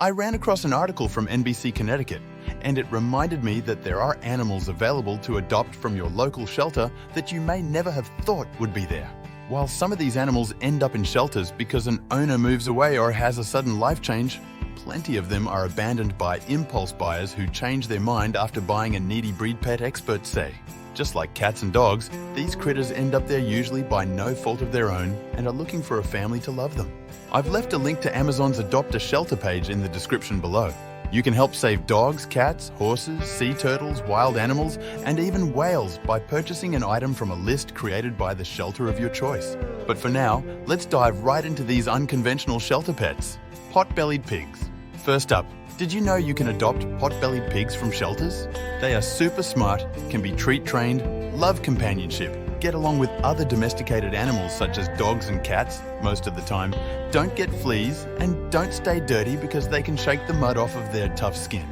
I ran across an article from NBC Connecticut, and it reminded me that there are animals available to adopt from your local shelter that you may never have thought would be there. While some of these animals end up in shelters because an owner moves away or has a sudden life change, plenty of them are abandoned by impulse buyers who change their mind after buying a needy breed pet, experts say. Just like cats and dogs, these critters end up there usually by no fault of their own and are looking for a family to love them. I've left a link to Amazon's Adopt a Shelter page in the description below. You can help save dogs, cats, horses, sea turtles, wild animals, and even whales by purchasing an item from a list created by the shelter of your choice. But for now, let's dive right into these unconventional shelter pets. Pot-Bellied Pigs. First up, did you know you can adopt pot-bellied pigs from shelters? They are super smart, can be treat trained, love companionship, get along with other domesticated animals such as dogs and cats most of the time, don't get fleas, and don't stay dirty because they can shake the mud off of their tough skin.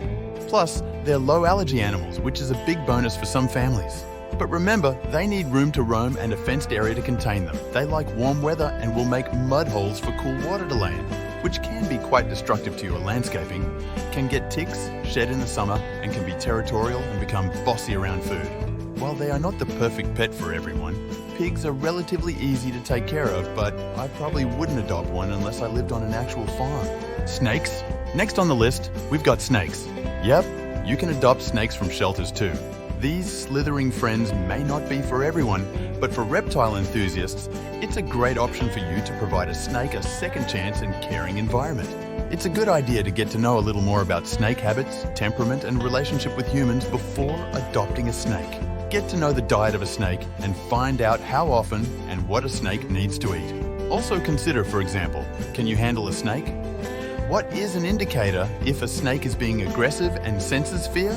Plus, they're low-allergy animals, which is a big bonus for some families. But remember, they need room to roam and a fenced area to contain them. They like warm weather and will make mud holes for cool water to lay in, which can be quite destructive to your landscaping, can get ticks, shed in the summer, and can be territorial and become bossy around food. While they are not the perfect pet for everyone, pigs are relatively easy to take care of, but I probably wouldn't adopt one unless I lived on an actual farm. Snakes? Next on the list, we've got snakes. Yep, you can adopt snakes from shelters too. These slithering friends may not be for everyone, but for reptile enthusiasts, it's a great option for you to provide a snake a second chance and caring environment. It's a good idea to get to know a little more about snake habits, temperament, and relationship with humans before adopting a snake. Get to know the diet of a snake and find out how often and what a snake needs to eat. Also consider, for example, can you handle a snake? What is an indicator if a snake is being aggressive and senses fear?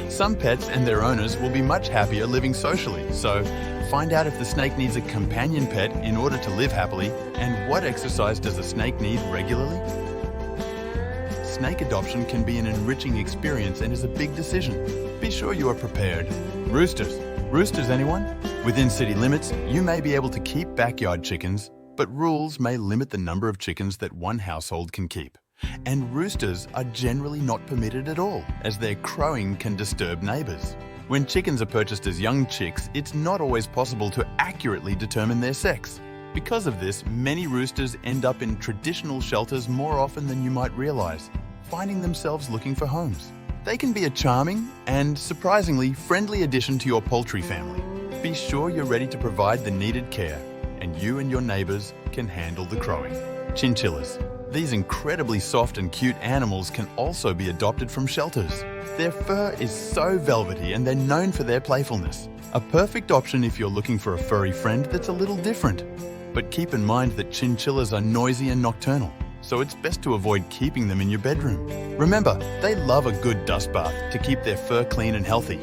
Some pets and their owners will be much happier living socially, so find out if the snake needs a companion pet in order to live happily, and what exercise does a snake need regularly? Snake adoption can be an enriching experience and is a big decision. Be sure you are prepared. Roosters. Roosters, anyone? Within city limits, you may be able to keep backyard chickens, but rules may limit the number of chickens that one household can keep. And roosters are generally not permitted at all, as their crowing can disturb neighbors. When chickens are purchased as young chicks, it's not always possible to accurately determine their sex. Because of this, many roosters end up in traditional shelters more often than you might realize, finding themselves looking for homes. They can be a charming and, surprisingly, friendly addition to your poultry family. Be sure you're ready to provide the needed care, and you and your neighbors can handle the crowing. Chinchillas. These incredibly soft and cute animals can also be adopted from shelters. Their fur is so velvety and they're known for their playfulness. A perfect option if you're looking for a furry friend that's a little different. But keep in mind that chinchillas are noisy and nocturnal, so it's best to avoid keeping them in your bedroom. Remember, they love a good dust bath to keep their fur clean and healthy.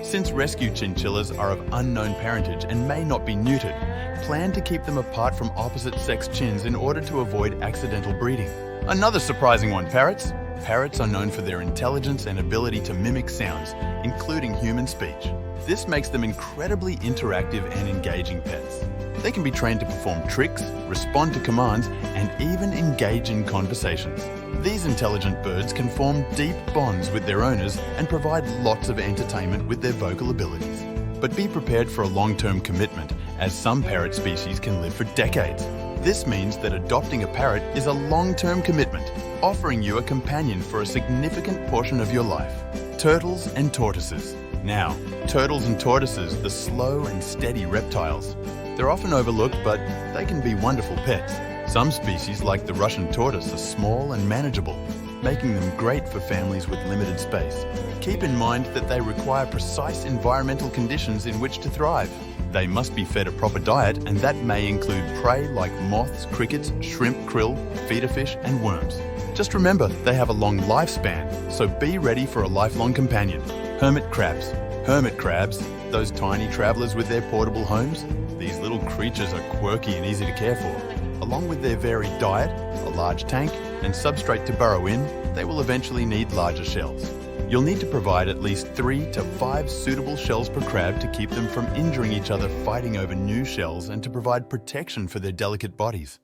Since rescue chinchillas are of unknown parentage and may not be neutered, plan to keep them apart from opposite-sex chins in order to avoid accidental breeding. Another surprising one, parrots. Parrots are known for their intelligence and ability to mimic sounds, including human speech. This makes them incredibly interactive and engaging pets. They can be trained to perform tricks, respond to commands, and even engage in conversations. These intelligent birds can form deep bonds with their owners and provide lots of entertainment with their vocal abilities. But be prepared for a long-term commitment, as some parrot species can live for decades. This means that adopting a parrot is a long-term commitment, offering you a companion for a significant portion of your life. Turtles and tortoises. Now, turtles and tortoises, the slow and steady reptiles. They're often overlooked, but they can be wonderful pets. Some species, like the Russian tortoise, are small and manageable, making them great for families with limited space. Keep in mind that they require precise environmental conditions in which to thrive. They must be fed a proper diet, and that may include prey like moths, crickets, shrimp, krill, feeder fish, and worms. Just remember, they have a long lifespan, so be ready for a lifelong companion. Hermit crabs. Hermit crabs, those tiny travelers with their portable homes, these little creatures are quirky and easy to care for. Along with their varied diet, a large tank, and substrate to burrow in, they will eventually need larger shells. You'll need to provide at least 3 to 5 suitable shells per crab to keep them from injuring each other fighting over new shells and to provide protection for their delicate bodies.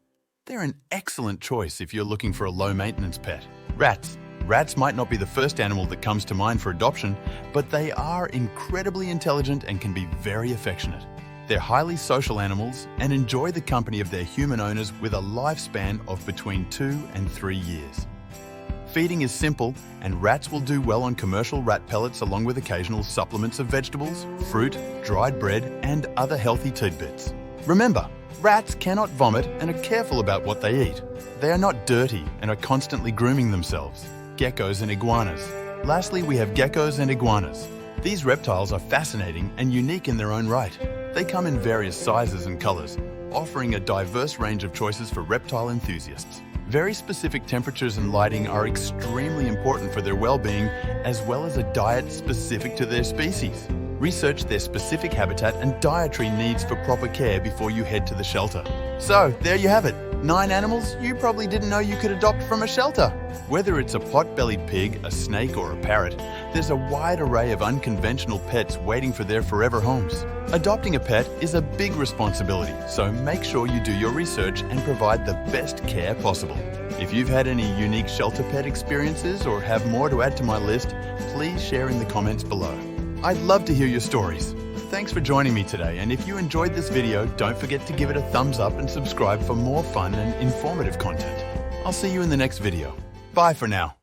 They're an excellent choice if you're looking for a low-maintenance pet. Rats. Rats might not be the first animal that comes to mind for adoption, but they are incredibly intelligent and can be very affectionate. They're highly social animals and enjoy the company of their human owners with a lifespan of between 2 and 3 years. Feeding is simple, and rats will do well on commercial rat pellets along with occasional supplements of vegetables, fruit, dried bread, and other healthy tidbits. Remember, rats cannot vomit and are careful about what they eat. They are not dirty and are constantly grooming themselves. Geckos and iguanas. Lastly, we have geckos and iguanas. These reptiles are fascinating and unique in their own right. They come in various sizes and colors, offering a diverse range of choices for reptile enthusiasts. Very specific temperatures and lighting are extremely important for their well-being, as well as a diet specific to their species. Research their specific habitat and dietary needs for proper care before you head to the shelter. So, there you have it. 9 animals you probably didn't know you could adopt from a shelter. Whether it's a pot-bellied pig, a snake, or a parrot, there's a wide array of unconventional pets waiting for their forever homes. Adopting a pet is a big responsibility, so make sure you do your research and provide the best care possible. If you've had any unique shelter pet experiences or have more to add to my list, please share in the comments below. I'd love to hear your stories. Thanks for joining me today, and if you enjoyed this video, don't forget to give it a thumbs up and subscribe for more fun and informative content. I'll see you in the next video. Bye for now.